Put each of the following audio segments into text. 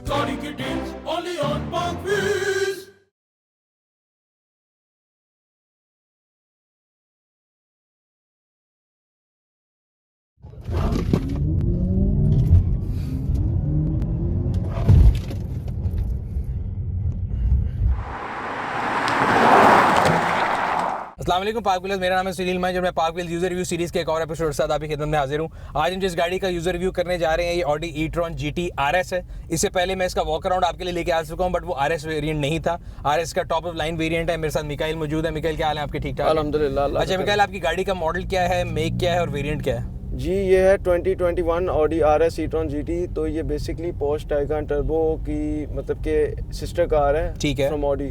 Gaudi ki deals only on Parkviz. अस्सलाम वालेकुम park wheelers, मेरा नाम है सुनील मैं, जब मैं park wheels user review series के एक और एपिसोड के साथ आपकी खिदमत में हाजिर हूँ। आज हम जिस गाड़ी का यूजर रिव्यू करने जा रहे हैं ये ऑडी ई-ट्रॉन GT RS है। इससे पहले मैं इसका वॉक अराउंड आपके लिए लेके आ चुका हूँ, बट वो RS वेरिएंट नहीं था। RS का टॉप ऑफ लाइन वेरिएंट है। मेरे साथ मिकाइल मौजूद है। मिकाइल, क्या हाल है आपके? ठीक ठाक? अल्हम्दुलिल्लाह। अच्छा मिकाइल, आपकी गाड़ी का मॉडल क्या है, मेक क्या है और वेरिएंट क्या है? जी, ये है 2021 ऑडी RS ई-ट्रॉन GT। तो ये बेसिकली पोर्श टाइगन टर्बो की मतलब के सिस्टर कार है, ठीक है, फ्रॉम ऑडी।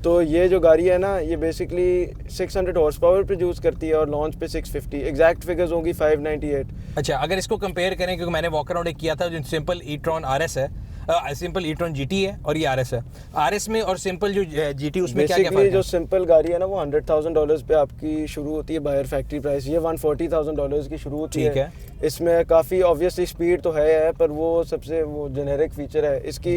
तो ये जो गाड़ी है ना, ये बेसिकली 600 हॉर्स पावर प्रोड्यूस करती है और लॉन्च पे 650, एग्जैक्ट फिगर्स होंगी 598। अच्छा, अगर इसको कंपेयर करें, क्योंकि मैंने वॉक अराउंड एक किया था, जो सिंपल ई-ट्रॉन RS है, सिंपल ई-ट्रॉन GT है और ये RS है। RS में और सिंपल जो GT उसमें क्या क्या फर्क है? जो सिंपल गाड़ी है ना, वो $100,000 पे आपकी शुरू होती है बायर फैक्ट्री प्राइस। ये $140,000 की शुरू होती है। इसमें काफ़ी ऑब्वियसली स्पीड तो है, पर वो सबसे वो जेनेरिक फीचर है। इसकी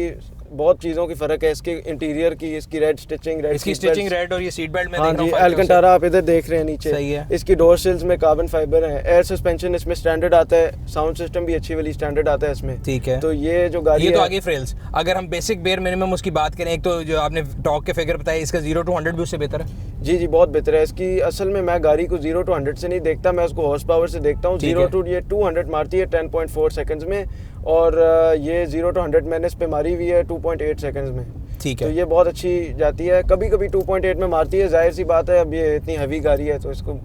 बहुत चीज़ों की फ़र्क है, इसके इंटीरियर की, इसकी रेड स्टिचिंग, इसकी स्टिचिंग रेड और ये सीट बेल्ट में हाँ जी, एल्कंटारा आप इधर देख रहे हैं नीचे। सही है। इसकी डोर सिल्स में कार्बन फाइबर है। एयर सस्पेंशन इसमें स्टैंडर्ड आता है। साउंड सिस्टम भी अच्छी वाली स्टैंडर्ड आता है इसमें। ठीक है। तो ये जो गाड़ी ये तो है, आगे फ्रेल्स, अगर हम बेसिक बेयर मिनिमम उसकी बात करें, एक तो जो आपने टॉर्क के फिगर बताया, इसका 0 to 100 भी उससे बेहतर है। जी जी, बहुत बेहतर है। इसकी असल में मैं गाड़ी को 0 to 100 से नहीं देखता, मैं उसको हॉर्स पावर से देखता हूँ। 0 to 200 मारती है 10.4 सेकंड्स में, और ये 0 to 100 मैंने इस पे मारी हुई है 2.8 सेकंड्स में। ठीक है। तो ये बहुत अच्छी जाती है। कभी कभी 2.8 में मारती है, जाहिर सी बात है, अब ये इतनी हैवी गाड़ी है तो इसको।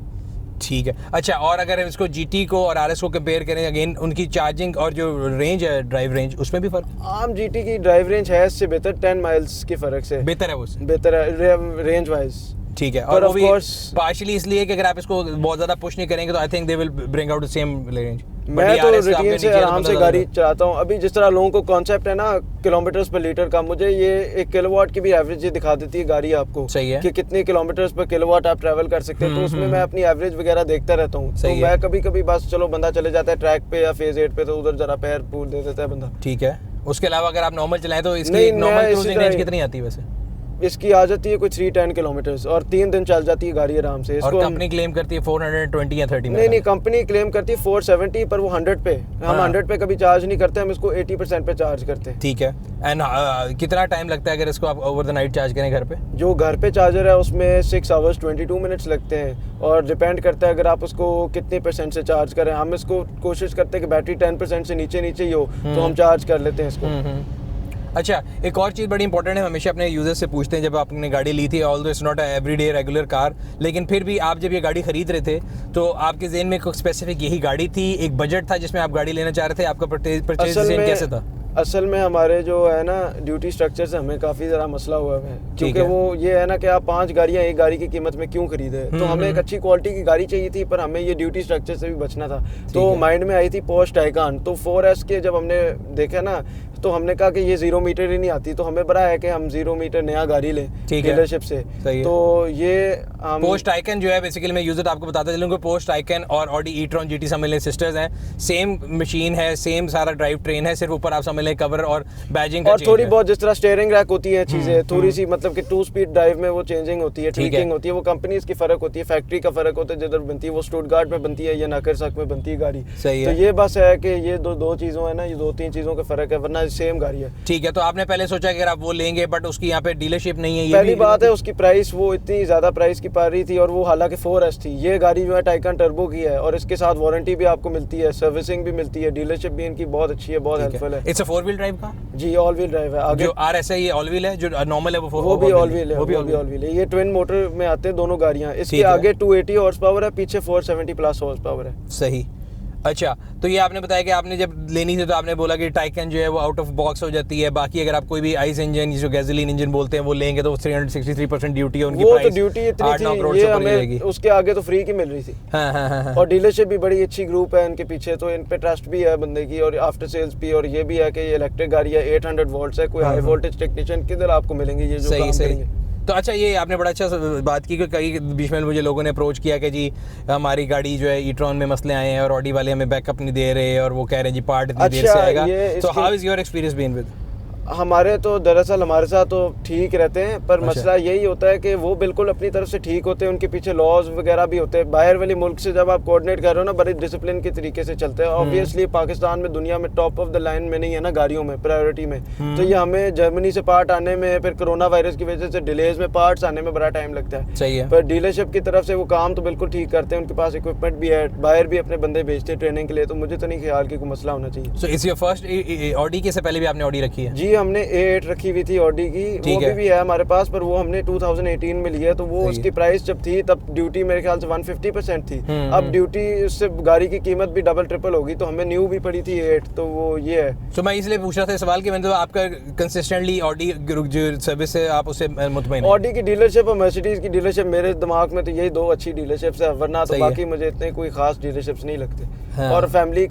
ठीक है। अच्छा, और अगर इसको GT को और RS को कंपेयर करें, अगेन उनकी चार्जिंग और जो रेंज है, ड्राइव रेंज, उसमें भी फर्क? आम GT की ड्राइव रेंज है इससे बेहतर, 10 माइल्स के फर्क से बेहतर है वो उससे? बेहतर है रेंज वाइज। ठीक है। और वो भी पार्शियली इसलिए कि अगर आप इसको बहुत ज्यादा पुश नहीं करेंगे तो I think they will bring out the same range. मैं तो रूटीन से आराम से गाड़ी चलाता हूँ। अभी जिस तरह लोगों को कॉन्सेप्ट है ना किलोमीटर्स पर लीटर का, मुझे ये 1 किलोवाट की भी एवरेज दिखा देती है गाड़ी आपको। सही है। कि कितने किलोमीटर्स पर किलोवाट आप ट्रैवल कर सकते हैं। तो उसमें मैं अपनी एवरेज वगैरह देखता रहता हूँ। तो मैं कभी कभी बस चलो बंदा चले जाता है ट्रैक पे या फेज 8 पे, तो उधर जरा पैर पूल दे देता है बंदा। ठीक है। उसके अलावा अगर आप नॉर्मल चलाएं तो इसकी नॉर्मल क्रूजिंग रेंज कितनी आती है वैसे? इसकी आ जाती है कोई 310 किलोमीटर्स और 3 दिन चल जाती है गाड़ी आराम से। और कंपनी क्लेम करती है 420 या 30 में? नहीं, कंपनी क्लेम करती है 470, पर वो 100 पे। हम 100 पे कभी चार्ज नहीं करते, हम इसको 80% पे चार्ज करते हैं। ठीक है। एंड कितना टाइम लगता है अगर इसको आप ओवर द नाइट चार्ज करें घर पे? जो घर पे चार्जर है उसमें 6 hours 22 minutes लगते हैं, और डिपेंड करता है अगर आप उसको कितने % से चार्ज करें। हम इसको कोशिश करते हैं कि बैटरी 10% से नीचे ही हो, तो हम चार्ज कर लेते हैं इसको। अच्छा, एक और चीज़ बड़ी इंपॉर्टेंट है, हमेशा अपने यूजर्स से पूछते हैं, जब आपने गाड़ी ली थी, although it's not a everyday regular car, लेकिन फिर भी आप जब ये गाड़ी खरीद रहे थे तो आपके ज़हन में कोई स्पेसिफिक यही गाड़ी थी, एक बजट था जिसमें आप गाड़ी लेना चाह रहे थे, आपका परचेज डिसीजन कैसे था? असल में हमारे जो है ना ड्यूटी स्ट्रक्चर से हमें काफ़ी ज़रा मसला हुआ है, क्योंकि वो ये है ना कि आप 5 गाड़ियाँ एक गाड़ी की कीमत में क्यों खरीदे। तो हमें एक अच्छी क्वालिटी की गाड़ी चाहिए थी, पर हमें ये ड्यूटी स्ट्रक्चर से भी बचना था। तो माइंड में आई थी पोर्श टाइगन। तो 4S के जब हमने देखा ना, तो हमने कहा कि ये 0 मीटर ही नहीं आती, तो हमें बड़ा है कि हम 0 मीटर नया गाड़ी लें डीलरशिप से। तो ये पोर्श टाइगन जो है, बेसिकली मैं यूजर आपको बताता चलूंगा, पोर्श टाइगन और ऑडी ई-ट्रॉन GT समझ लें सिस्टर्स हैं, सेम मशीन है, सेम सारा ड्राइव ट्रेन है, सिर्फ ऊपर आप समझ लें कवर और बैजिंग और थोड़ी बहुत जिस तरह स्टीयरिंग रैक होती है चीजें थोड़ी सी, मतलब कि 2 स्पीड ड्राइव में वो चेंजिंग होती है, ट्विकिंग होती है, वो कंपनीज की फर्क होती है, फैक्ट्री का फर्क होता है, जिधर बनती है वो स्टुटगार्ट में बनती है या नाकरसक में बनती है गाड़ी। तो ये बस है कि ये दो चीजों है ना, ये 2-3 चीजों का फर्क है, वरना सेम गाड़ी है। ठीक है। तो आपने पहले सोचा कि अगर आप वो लेंगे, बट उसकी यहाँ पे डीलरशिप नहीं है, ये पहली बात है उसकी प्राइस वो इतनी ज्यादा प्राइस की पा रही थी, और वो हालांकि 4S थी। ये गाड़ी जो है टाइगन टर्बो की है, और इसके साथ वारंटी भी आपको मिलती है, सर्विसिंग भी मिलती है, डीलरशिप भी इनकी बहुत अच्छी है, बहुत हेल्पफुल है। इट्स अ 4 व्हील ड्राइव का? जी, ऑल व्हील ड्राइव है। आगे जो RS है ये ऑल व्हील है, जो नॉर्मल है वो भी ऑल व्हील है, वो भी ऑल व्हील है। ये ट्विन मोटर में आते हैं दोनों गाड़ियां। इसके आगे 280 हॉर्स पावर है, पीछे 470 प्लस हॉर्स पावर है। सही। अच्छा, तो ये आपने बताया कि आपने जब लेनी थी तो आपने बोला कि टाइगन जो है वो आउट ऑफ बॉक्स हो जाती है। बाकी अगर आप कोई भी आइस इंजन, जो गैसोलीन इंजन बोलते हैं, वो लेंगे तो 363% ड्यूटी है उनकी। वो तो ड्यूटी इतनी थी, ये हमें उसके आगे तो फ्री की मिल रही थी। हाँ। और डीलरशिप भी बड़ी अच्छी ग्रुप है इनके पीछे, तो इन पे ट्रस्ट भी है बंदे की, और आफ्टर सेल्स भी। और ये भी है कि ये इलेक्ट्रिक गाड़ी है, 800 वोल्ट्स है, कोई हाई वोल्टेज टेक्नीशियन किधर आपको मिलेंगे ये जो काम करेंगे। तो अच्छा, ये आपने बड़ा अच्छा बात की कि कई बीच में मुझे लोगों ने अप्रोच किया कि जी हमारी गाड़ी जो है ई-ट्रॉन में मसले आए हैं और ऑडी वाले हमें बैकअप नहीं दे रहे और वो कह रहे हैं जी पार्ट इतनी देर से आएगा। तो how is your experience been with? हमारे तो दरअसल हमारे साथ तो ठीक रहते हैं, पर अच्छा। मसला यही होता है कि वो बिल्कुल अपनी तरफ से ठीक होते हैं, उनके पीछे लॉज वगैरह भी होते हैं। बाहर वाले मुल्क से जब आप कोऑर्डिनेट कर रहे हो ना, बड़े डिसिप्लिन के तरीके से चलते हैं। ऑब्वियसली पाकिस्तान में दुनिया में टॉप ऑफ द लाइन में नहीं है ना गाड़ियों में, प्रायोरिटी में। तो ये हमें जर्मनी से पार्ट आने में, फिर कोरोना वायरस की वजह से डिलेज में पार्ट्स आने में बड़ा टाइम लगता है। सही है। पर डीलरशिप की तरफ से वो काम तो बिल्कुल ठीक करते हैं, उनके पास इक्विपमेंट भी है, बाहर भी अपने बंदे भेजते हैं ट्रेनिंग के लिए। तो मुझे तो नहीं ख्याल कि कोई मसला होना चाहिए। So is your first Audi के से पहले भी आपने ऑडी रखी है? जी, हमने A8 रखी हुई थी ऑडी की, वो भी है हमारे पास, पर वो हमने 2018 में लिया। तो वो उसकी प्राइस जब थी तब ड्यूटी मेरे ख्याल से 150% थी। अब ड्यूटी उससे गाड़ी की कीमत भी डबल ट्रिपल होगी, तो हमें न्यू भी पड़ी थी A8। तो वो ये है। तो मैं इसलिए पूछ रहा था सवाल कि मैंने तो आपका कंसिस्टेंटली ऑडी जो सर्विस है आप उससे मुतमईन हैं? ऑडी की डीलरशिप और मर्सिडीज की डीलरशिप मेरे दिमाग में तो यही दो अच्छी डीलरशिप्स है, वरना तो बाकी मुझे इतने कोई खास डीलरशिप्स नहीं लगते। हाँ। और फैमिली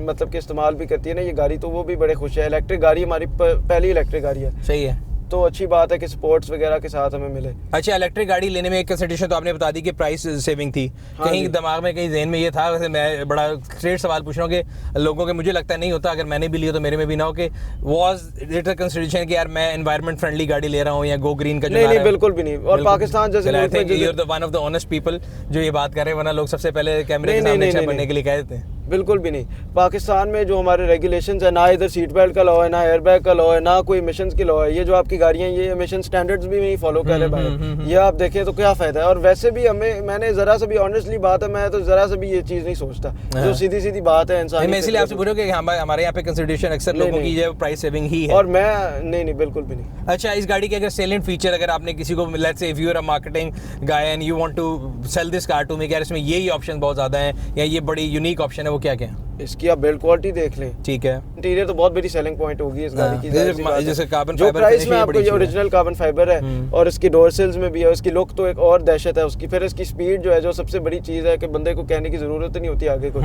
मतलब के इस्तेमाल भी करती है ना ये गाड़ी, तो वो भी बड़े खुश है। इलेक्ट्रिक गाड़ी हमारी पहली इलेक्ट्रिक गाड़ी है। सही है। तो अच्छी बात है कि स्पोर्ट्स वगैरह के साथ हमें मिले। अच्छा, इलेक्ट्रिक गाड़ी लेने में एक कंसिडरेशन तो आपने बता दी कि प्राइस सेविंग थी। कहीं दिमाग में, कहीं ज़हन में ये था, वैसे मैं बड़ा स्ट्रेट सवाल पूछ रहा हूँ कि लोगों के, मुझे लगता है नहीं होता, अगर मैंने भी लिया तो मेरे में भी ना हो कि वाज इट अ कंसिडरेशन कि यार मैं एनवायरनमेंट फ्रेंडली गाड़ी ले रहा हूँ या गो ग्रीन का जो नहीं, बिल्कुल भी नहीं। और पाकिस्तान जैसे I think you are the one of the honest people जो ये बात कर रहे हैं, वरना लोग सबसे पहले कैमरे के सामने अच्छा बनने के लिए कह देते हैं। बिल्कुल भी नहीं। पाकिस्तान में जो हमारे रेगुलेशंस है ना, इधर सीट बेल्ट का लॉ है, ना एयर बैग का लॉ है, ना कोई एमिशंस की लॉ है। ये जो आपकी गाड़ियां ये एमिशन स्टैंडर्ड्स भी नहीं फॉलो कर रहे भाई, ये आप देखें तो क्या फायदा है। और वैसे भी मैंने जरा सा भी ऑनेस्टली बात है, मैं तो जरा सा भी ये चीज नहीं सोचता, जो सीधी सीधी बात है इंसान। मैं इसलिए आपसे पूछ रहा हूँ कि हमारे यहाँ पे कंसिडरेशन अक्सर लोगों की जो प्राइस सेविंग ही है। और मैं नहीं, बिल्कुल भी नहीं। अच्छा, इस गाड़ी के अगर सेलेंट फीचर, अगर आपने किसी को, let's say if you are a marketing guy and you want to sell this car to me, यार इसमें यही ऑप्शन बहुत ज्यादा है या ये बड़ी यूनिक ऑप्शन है, वो क्या क्या है? इसकी आप बिल्ड क्वालिटी देख लें, ठीक है। इंटीरियर तो बहुत बड़ी सेलिंग पॉइंट होगी इस गाड़ी की। जैसे कार्बन जो प्राइस में आपको ये ओरिजिनल कार्बन फाइबर है और इसकी डोर सिल्स में भी है, उसकी लुक तो एक और दहशत है उसकी। फिर इसकी स्पीड जो है, जो सबसे बड़ी चीज है कि बंदे को कहने की जरूरत नहीं होती आगे कुछ।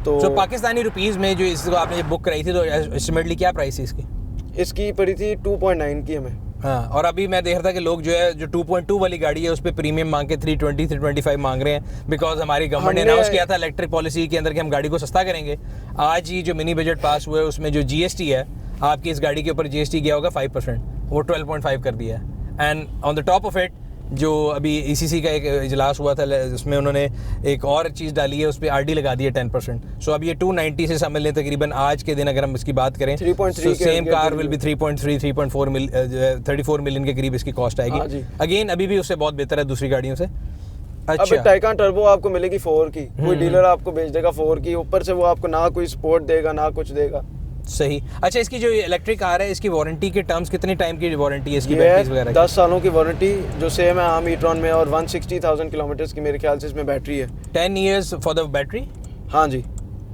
तो पाकिस्तानी रुपीस में जो इसको आपने बुक कराई थी, तो एस्टिमेटली क्या प्राइस है इसकी? इसकी पड़ी थी 2.9 की हमें। हाँ, और अभी मैं देख रहा था कि लोग जो है जो 2.2 वाली गाड़ी है उस पर प्रीमियम मांग के 320 325 मांग रहे हैं, बिकॉज हमारी गवर्नमेंट ने अनाउंस किया था इलेक्ट्रिक पॉलिसी के अंदर कि हम गाड़ी को सस्ता करेंगे। आज ही जो मिनी बजट पास हुआ है उसमें जो जीएसटी है, आपकी इस गाड़ी के ऊपर जीएसटी गया होगा 5%, वो 12.5 कर दिया है। And on the top of it जो अभी ECC का एक इजलास हुआ था, उसमें उन्होंने एक और चीज़ डाली है, उस पर RD लगा दी है 10%। सो अब ये 290 से समझ लें तकरीबन आज के दिन, अगर हम इसकी बात करें, 3.3 same car will be 3.3 3.4 34 million के करीब इसकी कॉस्ट आएगी। अगेन अभी भी उससे बहुत बेहतर है दूसरी गाड़ियों से। अच्छा, अब टाइकान टर्बो आपको मिलेगी 4 की, कोई डीलर आपको भेज देगा 4 की, ऊपर से वो आपको ना कोई सपोर्ट देगा ना कुछ देगा। सही। अच्छा, इसकी जो इलेक्ट्रिक कार है, इसकी वारंटी के टर्म्स कितने टाइम की वारंटी है इसकी? बैटरीज वगैरह 10 सालों की वारंटी जो सेम है आम ई-ट्रॉन में, और 160,000 किलोमीटर की मेरे ख्याल से इसमें बैटरी है। 10 years फॉर द बैटरी? हाँ जी।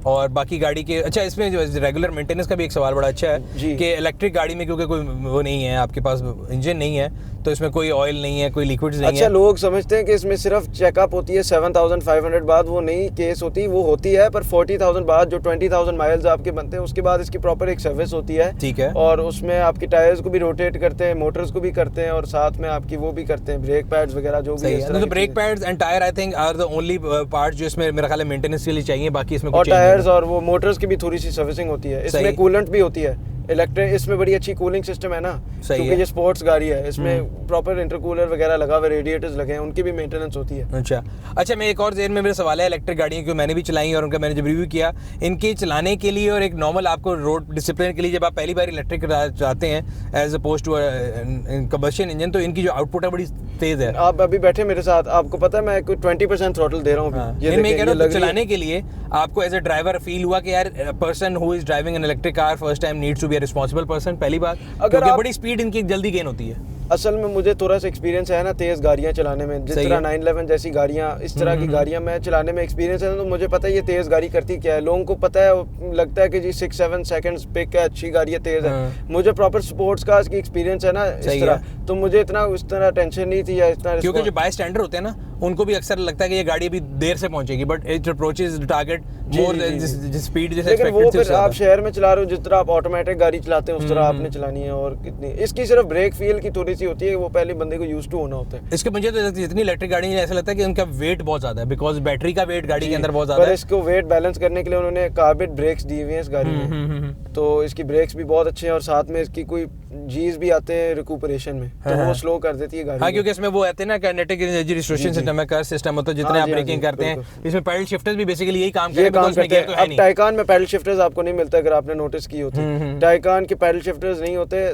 और बाकी गाड़ी के, अच्छा इसमें जो रेगुलर मेंटेनेंस का भी एक सवाल बड़ा अच्छा है कि इलेक्ट्रिक गाड़ी में क्योंकि कोई वो नहीं है, आपके पास इंजन नहीं है, तो इसमें कोई ऑयल नहीं है, कोई लिक्विड्स नहीं है। अच्छा, लोग समझते हैं कि इसमें सिर्फ चेकअप होती है 7,500 बाद, वो नहीं केस होती, वो होती है पर 40,000 बाद, जो 20,000 माइल्स आपके बनते हैं उसके बाद इसकी प्रॉपर एक सर्विस होती है। ठीक है। और उसमें आपकी टायर्स को भी रोटेट करते हैं, मोटर्स को भी करते हैं, और साथ में आपकी वो भी करते हैं ब्रेक पैड्स वगैरह जो भी है। तो brake pads and tyre I think are the only part जो इसमें मेरा ख्याल है मेंटेनेंस के लिए चाहिए, बाकी इसमें और टायर्स और वो मोटर्स की भी थोड़ी सी सर्विसिंग होती है। इसमें कूलेंट भी होती है, इलेक्ट्रिक, इसमें बड़ी अच्छी कूलिंग सिस्टम है ना, क्योंकि ये स्पोर्ट्स गाड़ी है, इसमें प्रॉपर इंटरकूलर वगैरह लगा हुआ, रेडिएटर्स लगे हैं, उनकी भी मेंटेनेंस होती है। अच्छा, मैं एक और ज़हन में मेरा सवाल है, इलेक्ट्रिक गाड़ियाँ क्योंकि मैंने भी चलाई और उनका मैंने जब रिव्यू किया, इनके चलाने के लिए और एक नॉर्मल आपको रोड डिसिप्लिन के लिए, जब आप पहली बार इलेक्ट्रिक चलाते हैं as oppose to combustion engine, तो इनकी जो आउटपुट है बड़ी तेज है। आप अभी बैठे मेरे साथ, आपको पता है मैं 20% थ्रॉटल दे रहा हूँ। चलाने के लिए आपको एज अ ड्राइवर फील हुआ कि यार person who is driving an electric car first time needs to be a responsible person, पहली बात, क्योंकि बड़ी स्पीड इनकी जल्दी गेन होती है। असल में मुझे थोड़ा सा एक्सपीरियंस है ना तेज गाड़ियां चलाने में, जिस तरह 911 जैसी गाड़ियां, इस तरह की गाड़ियां मैं चलाने में एक्सपीरियंस है, तो मुझे पता है ये तेज गाड़ी करती क्या है। लोगों को पता है, लगता है कि जी 6-7 सेकंड्स पिक है, अच्छी गाड़ी है, तेज है। मुझे प्रॉपर स्पोर्ट्स का एक्सपीरियंस है ना इस तरह, तो मुझे इतना उस तरह टेंशन नहीं थी या इतना, क्योंकि जो बाय स्टैंडर्ड होते हैं ना उनको भी अक्सर लगता है कि ये गाड़ी अभी देर से पहुंचेगी, but it approaches the target more जिस स्पीड जैसे लेकिन वो एक्सपेक्टेड फिर आप शहर में चला रहे हो, जिस तरह आप ऑटोमेटिक गाड़ी चलाते हैं उस तरह आपने चलानी है। और कितनी इसकी सिर्फ ब्रेक फील की थोड़ी सी होती है, वो पहले बंदे को यूज टू होना होता है। इसके मुझे तो जितनी इलेक्ट्रिक गाड़ी है ऐसा लगता है कि उनका वेट बहुत ज्यादा है, बिकॉज बैटरी का वेट गाड़ी के अंदर बहुत ज्यादा पर है। इसको वेट बैलेंस करने के लिए उन्होंने कार्बेट ब्रेक्स दी हुई हैं इस गाड़ी में, तो इसकी ब्रेक्स भी बहुत अच्छे हैं और साथ में इसकी कोई जीज भी आते हैं रिकूपरेशन में, तो वो स्लो कर देती है गाड़ी। हाँ, क्योंकि इसमें वो आते हैं ना काइनेटिक एनर्जी डिस्ट्रीब्यूशन सिस्टम है, कर्व सिस्टम होता है, जितने आप ब्रेकिंग करते हैं इसमें पैडल शिफ्टर्स भी बेसिकली यही काम करते हैं, बिकॉज़ इसमें गियर तो है नहीं। टाइकान में पैडल शिफ्टर्स आपको नहीं मिलता, अगर आपने नोटिस की होती, टाइकान के पैडल शिफ्टर्स नहीं होते,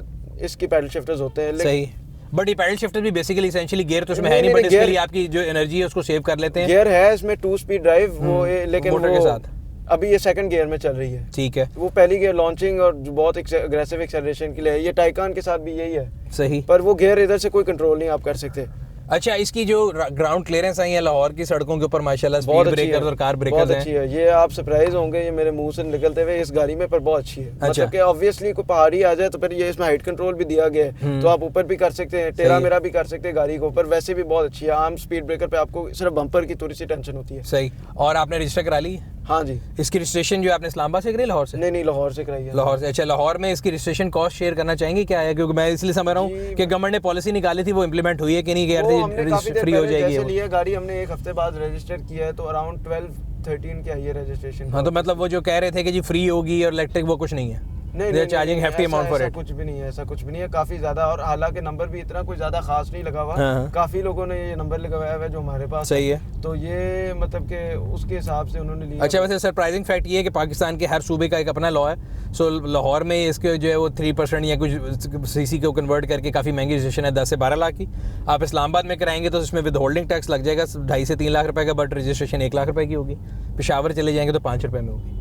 इसकी पैडल शिफ्टर्स होते हैं। सही, बट ये पैडल शिफ्टर भी बेसिकली एसेंशियली गियर तो इसमें है नहीं, बट इसके लिए आपकी जो एनर्जी है उसको सेव कर लेते हैं। गियर है इसमें 2 स्पीड ड्राइव, वो लेकिन मोटर के साथ अभी ये सेकंड गियर में चल रही है। ठीक है, वो पहली गियर लॉन्चिंग और बहुत अग्रेसिव एक्सेलरेशन के लिए है। ये टाइकान के साथ भी यही है। सही, पर वो गियर इधर से कोई कंट्रोल नहीं आप कर सकते। अच्छा, इसकी जो ग्राउंड क्लियरेंस आई है लाहौर की सड़कों के ऊपर माशाल्लाह, स्पीड ब्रेकर्स और कार ब्रेकर्स बहुत अच्छी है। ये आप सरप्राइज होंगे ये मेरे मुंह से निकलते हुए इस गाड़ी में, पर बहुत अच्छी है। मतलब कि ऑब्वियसली कोई पहाड़ी आ जाए तो फिर ये इसमें हाइट कंट्रोल भी दिया गया है, तो आप ऊपर भी कर सकते हैं, टेढ़ा मेरा भी कर सकते हैं गाड़ी को, पर वैसे भी बहुत अच्छी है। आम स्पीड ब्रेकर पे आपको सिर्फ बम्पर की थोड़ी सी टेंशन होती है। सही, और आपने रजिस्टर करा ली? हाँ जी। इसकी रजिस्ट्रेशन जो आपने इस्लामाबाद से करी, लाहौर से? नहीं, लाहौर से कराई है। लाहौर से। अच्छा, लाहौर में इसकी रजिस्ट्रेशन कॉस्ट शेयर करना चाहेंगे क्या है? क्योंकि मैं इसलिए समझ रहा हूँ कि गवर्नमेंट ने पॉलिसी निकाली थी, वो इम्प्लीमेंट हुई है कि नहीं, फ्री हो जाएगी? जैसे लिए गाड़ी हमने एक हफ्ते बाद रजिस्टर किया है, तो अराउंड 12-13 की आई है रजिस्ट्रेशन। हाँ, तो मतलब वो जो कह रहे थे कि जी फ्री होगी और इलेक्ट्रिक, वो कुछ नहीं है? नहीं, charging hefty amount for it? कुछ भी नहीं है, ऐसा कुछ भी नहीं है, काफी ज्यादा। और हालांकि नंबर भी इतना कोई ज्यादा खास नहीं लगा हुआ, काफी लोगों ने ये नंबर लगवाया हुआ है जो हमारे पास। सही है, तो ये मतलब कि उसके हिसाब से उन्होंने लिया। अच्छा, वैसे सरप्राइजिंग फैक्ट ये है कि पाकिस्तान के हर सूबे का एक अपना लॉ है। सो लाहौर में इसके जो है वो 3% या कुछ सीसी को कन्वर्ट करके काफ़ी महंगी रजिस्ट्रेशन है, 10 से 12 लाख की। आप इस्लामाबाद में कराएंगे तो इसमें विद होल्डिंग टैक्स लग जाएगा 2.5 से 3 लाख रुपए का, बट रजिस्ट्रेशन 1 लाख रुपए की होगी। पेशावर चले जाएंगे तो 5 रुपए में होगी।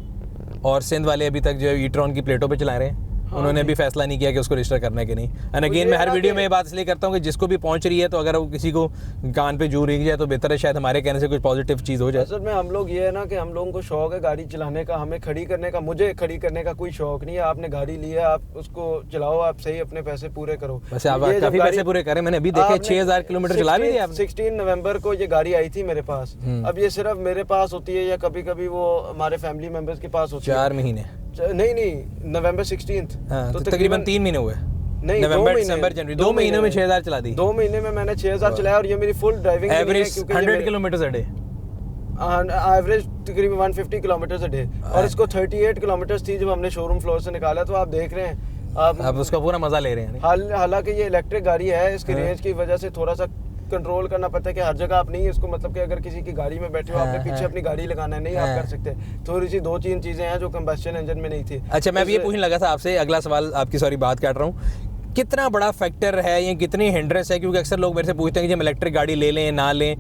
और सिंध वाले अभी तक जो है ई-ट्रॉन की प्लेटों पे चला रहे हैं, उन्होंने भी फैसला नहीं किया कि उसको रजिस्टर करना है कि नहीं। एंड अगेन मैं हर वीडियो में ये बात इसलिए करता हूँ कि जिसको भी पहुंच रही है, तो अगर वो किसी को कान पे जू रही जाए तो बेहतर है शायद हमारे कहने से कुछ पॉजिटिव चीज़ हो जाए। असल में हम लोग ये है ना कि हम लोगों को शौक है गाड़ी चलाने का, हमें खड़ी करने का, मुझे खड़ी करने का कोई शौक नहीं है। आपने गाड़ी ली है, आप उसको चलाओ, आप सही अपने पैसे पूरे करो। वैसे आप काफी पैसे पूरे करें, मैंने अभी देखे 6000 किलोमीटर चला भी दिया। 16 नवंबर को ये गाड़ी आई थी मेरे पास। अब ये सिर्फ मेरे पास होती है या कभी कभी वो हमारे फैमिली मेंबर्स के पास होती है। 4 महीने? नहीं, नवंबर 16। तो तकरीबन 3 महीने हुए। नहीं, नवंबर, दिसंबर, जनवरी, 2 महीनों में 6000 चला दी। 2 महीने में मैंने 6000 चलाया, और ये मेरी full driving average 100 kilometre a day, average तकरीबन 150 किलोमीटर अ डे। और इसको 38 किलोमीटर थी जब हमने शोरूम फ्लोर से निकाला। तो आप देख रहे हैं, आप उसका पूरा मजा ले रहे हैं। हालांकि ये इलेक्ट्रिक गाड़ी है, इसके रेंज की वजह से थोड़ा सा कंट्रोल करना पड़ता है कि हर जगह आप नहीं इसको, मतलब कि अगर किसी की गाड़ी में बैठे हो, आपने पीछे अपनी गाड़ी लगाना है, नहीं आप कर सकते। थोड़ी सी 2-3 चीजें हैं जो कंबस्शन इंजन में नहीं थी। अच्छा, मैं भी ये पूछने लगा था आपसे, अगला सवाल आपकी, सॉरी बात काट रहा हूँ, कितना बड़ा फैक्टर है ये, कितनी हिंड्रेंस है? क्योंकि अक्सर लोग मेरे से पूछते हैं कि हम इलेक्ट्रिक गाड़ी ले लें ना लें।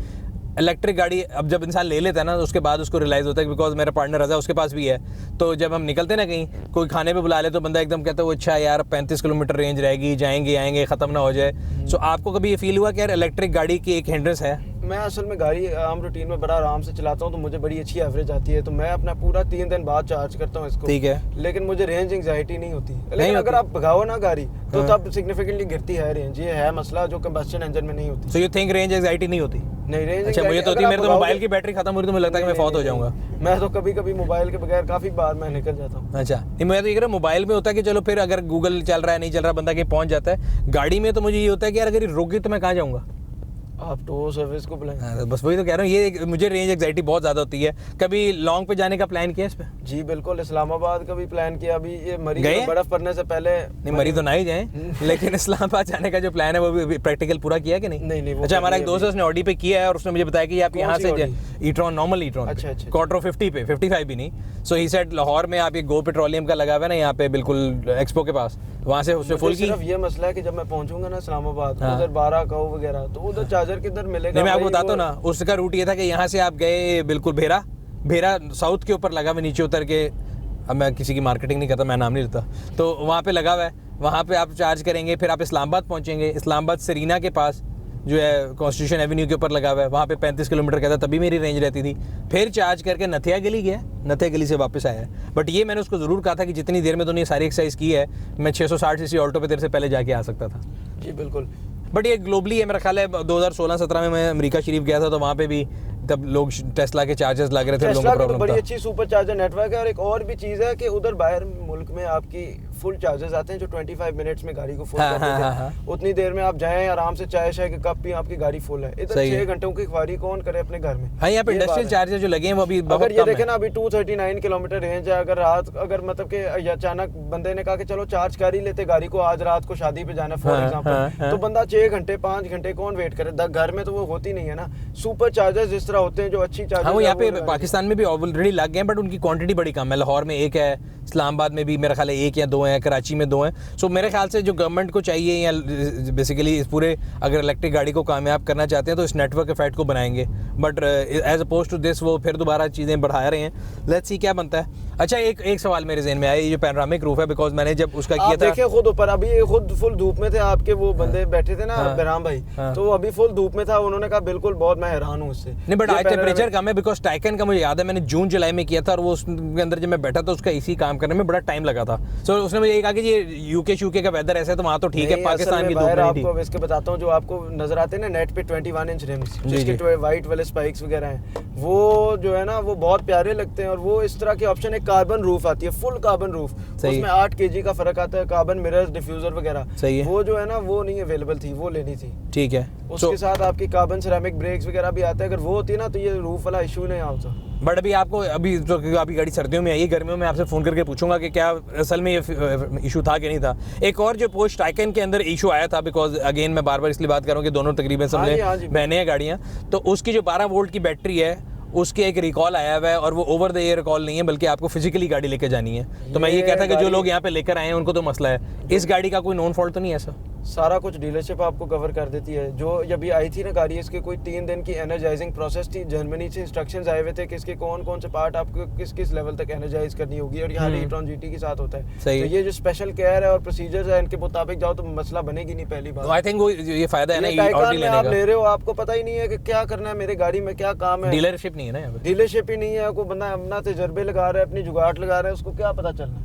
इलेक्ट्रिक गाड़ी अब जब इंसान ले लेता है ना, तो उसके बाद उसको रियलाइज़ होता है, बिकॉज मेरा पार्टनर रजा उसके पास भी है, तो जब हम निकलते हैं ना कहीं, कोई खाने पे बुला ले तो बंदा एकदम कहता है अच्छा यार 35 किलोमीटर रेंज रहेगी, जाएंगे आएंगे, ख़त्म ना हो जाए। सो आपको कभी ये फील हुआ कि यार इलेक्ट्रिक गाड़ी की एक हिंड्रेंस है? मैं असल में गाड़ी आम रूटीन में बड़ा आराम से चलाता हूँ, तो मुझे बड़ी अच्छी एवरेज आती है, तो मैं अपना पूरा 3 दिन बाद चार्ज करता हूँ इसको। ठीक है, लेकिन मुझे रेंज एंग्जाइटी नहीं होती। लेकिन अगर आप भगाओ ना गाड़ी तो तब सिग्निफिकेंटली गिरती है रेंज। ये है मसला जो कंबस्शन इंजन में नहीं होती। So you think range anxiety नहीं होती? नहीं, रेंज अच्छा, मुझे तो होती है। मेरे तो मोबाइल की बैटरी खत्म हो रही तो मुझे लगता है कि मैं फौत हो जाऊंगा। मैं तो कभी कभी मोबाइल के बगैर काफी बार मैं निकल जाता हूँ। अच्छा, मैं तो ये कह रहा हूँ, मोबाइल में होता है कि चलो फिर अगर गूगल चल रहा है नहीं चल रहा, बंदा कहीं पहुंच जाता है। गाड़ी में तो मुझे ये होता है कि यार अगर ये रुक गई तो मैं कहाँ जाऊँगा? आप तो सर्विस को बुलाएं। बस वही तो कह रहा हूँ, ये मुझे रेंज एंग्जाइटी बहुत ज़्यादा होती है। कभी लॉन्ग पे जाने का प्लान किया इस पे? जी बिल्कुल, इस्लामाबाद का भी प्लान किया। अभी ये मरी बर्फ पड़ने से पहले। नहीं, मरी तो ना ही जाए, लेकिन इस्लामाबाद जाने का जो प्लान है वो भी प्रैक्टिकल पूरा किया कि नहीं? नहीं। अच्छा, हमारा एक दोस्त है, उसने ऑडी पे किया है और उसने मुझे बताया कि आप यहाँ से ई-ट्रॉन, नॉर्मल ई-ट्रॉन, क्वार्टर 50 पे, 55 भी नहीं। सो ही सेड लाहौर में आप ये गो पेट्रोलियम का लगा हुआ है ना यहाँ पे, बिल्कुल एक्सपो के पास, वहाँ से उसने फुल की। सिर्फ ये मसला है कि जब मैं पहुंचूंगा ना इस्लामाबाद, उधर 12 काऊ वगैरह, तो उधर चार्जर किधर मिलेगा? मैं आपको बताता हूँ ना, उसका रूट ये था कि यहाँ से आप गए बिल्कुल भेरा साउथ के ऊपर लगा हुआ, नीचे उतर के, अब मैं किसी की मार्केटिंग नहीं करता, मैं नाम नहीं लेता, तो वहाँ पे लगा हुआ है, वहाँ पे आप चार्ज करेंगे, फिर आप इस्लामाबाद पहुँचेंगे। इस्लामाबाद सरीना के पास जो है कॉन्स्टिट्यूशन एवेन्यू के ऊपर लगा हुआ है, वहाँ पे 35 किलोमीटर का था, तभी मेरी रेंज रहती थी। फिर चार्ज करके नथिया गली गया, नथिया गली से वापस आया। बट ये मैंने उसको ज़रूर कहा था कि जितनी देर में तूने सारी एक्सरसाइज की है, मैं 660 सीसी ऑल्टो पे तेरे से पहले जाके आ सकता था। जी बिल्कुल। बट ये ग्लोबली है, मेरा ख्याल है 2016-17 में मैं अमेरिका शरीफ गया था तो वहाँ पे भी तब लोग टेस्ला के चार्जर्स लग रहे थे, लोगों टेस्ला को की तो प्रॉब्लम बड़ी था। अच्छी सुपर चार्जर नेटवर्क है। और एक और भी चीज़ है कि उधर बाहर मुल्क में आपकी फुल चार्जर्स आते हैं जो 25 मिनट्स में गाड़ी को फुल हाँ, कर देते हाँ, हैं। हाँ। उतनी देर में आप जाएं आराम से चाय शाय के कप पिए, आपकी गाड़ी फुल है। इधर सही है। 6 घंटों की ख्वारी कौन करे अपने घर में। हाँ, यहाँ पे ये बात इंडस्ट्रियल है। चार्जर जो लगे हैं वो अभी बहुत अगर ये कम देखें है। ना अभी 239 किलोमीटर रेंज है। अगर रात अगर मतलब कि अचानक बंदे ने कहा कि चलो चार्ज कर ही लेते गाड़ी को, आज रात को शादी पे जाना फॉर हाँ, एग्जांपल, हाँ। तो बंदा 6 घंटे 5 घंटे कौन वेट करे। घर में तो वो होती नहीं है ना। सुपर चार्जर्स जिस तरह होते हैं जो अच्छी चार्जर हाँ, वो यहाँ पे पाकिस्तान में भी ऑलरेडी लग गए हैं बट उनकी क्वांटिटी बड़ी कम है। लाहौर में एक है, इस्लामाबाद में भी मेरा ख्याल है 1 या 2 हैं, कराची में 2 हैं। सो मेरे ख्याल से जो गवर्नमेंट को चाहिए या बेसिकली इस पूरे अगर इलेक्ट्रिक गाड़ी को कामयाब करना चाहते हैं तो इस नेटवर्क इफेक्ट को बनाएंगे, but as oppose to this वो फिर दोबारा चीज़ें बढ़ा रहे हैं। लेट्स सी क्या बनता है। अच्छा, एक सवाल मेरे जहन में आया, ये जो पैनोरामिक रूफ है, बिकॉज मैंने जब उसका किया था, देखिए खुद ऊपर अभी ये खुद फुल धूप में थे आपके वो बंदे बैठे थे ना बहराम भाई, तो वो अभी फुल धूप में था। उन्होंने कहा बिल्कुल बहुत मैं हैरान हूँ उससे। नहीं बट आज टेम्परेचर कम है बिकॉज टाइकन का मुझे याद है मैंने जून जुलाई में किया था और वो उसके अंदर जब मैं बैठा था उसका इसी काम करने में बड़ा टाइम लगा था। सो उसने मुझे ये कहा कि ये यूके शूके का वेदर ऐसा है तो वहाँ तो ठीक है, पाकिस्तान की धूप नहीं थी। आपको इसके बताता हूँ जो आपको नजर आते हैं ना नेट पे 21 इंच रिम्स जिसके व्हाइट वाले स्पाइक्स वगैरह हैं, वो जो है ना वो बहुत प्यारे लगते हैं। और वो इस तरह के ऑप्शन है, कार्बन रूफ आती है, फुल कार्बन रूफ, उसमें 8 kg का फर्क आता है, कार्बन मिरर्स डिफ्यूजर वगैरह। सही है। वो जो है ना वो नहीं अवेलेबल थी, वो लेनी थी। ठीक है। उसके साथ आपकी कार्बन सिरेमिक ब्रेक्स वगैरह भी आते हैं। अगर वो होती है ना तो ये रूफ वाला इशू नहीं आता। बट अभी आपको अभी तो अभी गाड़ी सर्दियों में आई है, गर्मियों में आपसे फ़ोन करके पूछूंगा कि क्या असल में ये इशू था कि नहीं था। एक और जो पोस्ट टाइकन के अंदर इशू आया था, बिकॉज अगेन मैं बार बार इसलिए बात कर रहा हूँ कि दोनों तकरीबन सबने बहने हैं गाड़ियाँ, तो उसकी जो 12 वोल्ट की बैटरी है उसके एक रिकॉल आया हुआ है और वो ओवर द एयर रिकॉल नहीं है बल्कि आपको फिजिकली गाड़ी लेके जानी है। तो मैं ये कहता कि जो लोग यहाँ पे लेकर आए हैं उनको तो मसला है, इस गाड़ी का कोई नॉन फॉल्ट तो नहीं है ऐसा? सारा कुछ डीलरशिप आपको कवर कर देती है। जो जब ये आई थी ना गाड़ी, इसके कोई 3 दिन की एनर्जाइजिंग प्रोसेस थी, जर्मनी से इंस्ट्रक्शंस आए हुए थे कि इसके कौन कौन से पार्ट आपको किस किस लेवल तक एनर्जाइज करनी होगी। और यहाँ e-tron GT के साथ होता है। तो ये जो स्पेशल केयर है और प्रोसीजर्स है इनके मुताबिक जाओ तो मसला बनेगी नहीं। पहली बात आई थिंक वो ये फायदा है ना लेने का, आप ले रहे हो आपको पता ही नहीं है कि क्या करना है, मेरे गाड़ी में क्या काम है। डीलरशिप नहीं है ना, डीलरशिप ही नहीं है। कोई बंदा अपना तजर्बे लगा रहा है, अपनी जुगाड़ लगा रहा है, उसको क्या पता चलना।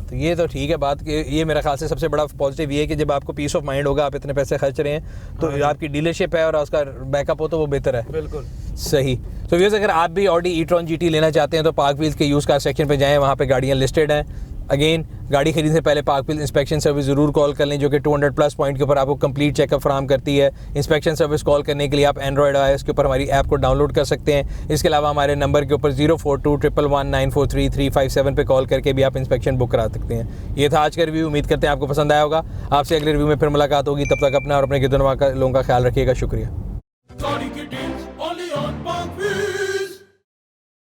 तो ये तो ठीक है बात कि ये मेरा ख्याल से सबसे बड़ा पॉजिटिव ये है कि जब आपको पीस ऑफ माइंड होगा, आप इतने पैसे खर्च रहे हैं तो आपकी डीलरशिप है और उसका बैकअप हो तो वो बेहतर है। बिल्कुल सही। तो व्यूअर्स, अगर आप भी ऑडी e-tron GT लेना चाहते हैं तो पार्क व्हील्स के यूज़ कार सेक्शन पे जाएं, वहाँ पे गाड़ियाँ लिस्टेड हैं। अगेन गाड़ी खरीदने से पहले पार्क व्हील इंस्पेक्शन सर्विस ज़रूर कॉल कर लें, जो कि 200+ पॉइंट के ऊपर आपको कंप्लीट चेकअप फराम करती है। इंस्पेक्शन सर्विस कॉल करने के लिए आप एंड्रॉयड iOS के ऊपर हमारी ऐप को डाउनलोड कर सकते हैं। इसके अलावा हमारे नंबर के ऊपर 04211943 पे कॉल करके भी आप इंस्पेक्शन बुक करा सकते हैं। ये था आज का रिव्यू, उम्मीद करते हैं आपको पसंद आया होगा। आपसे अगले रिव्यू में फिर मुलाकात होगी, तब तक अपना और अपने गिरदोनवा का लोगों का ख्याल रखिएगा। शुक्रिया।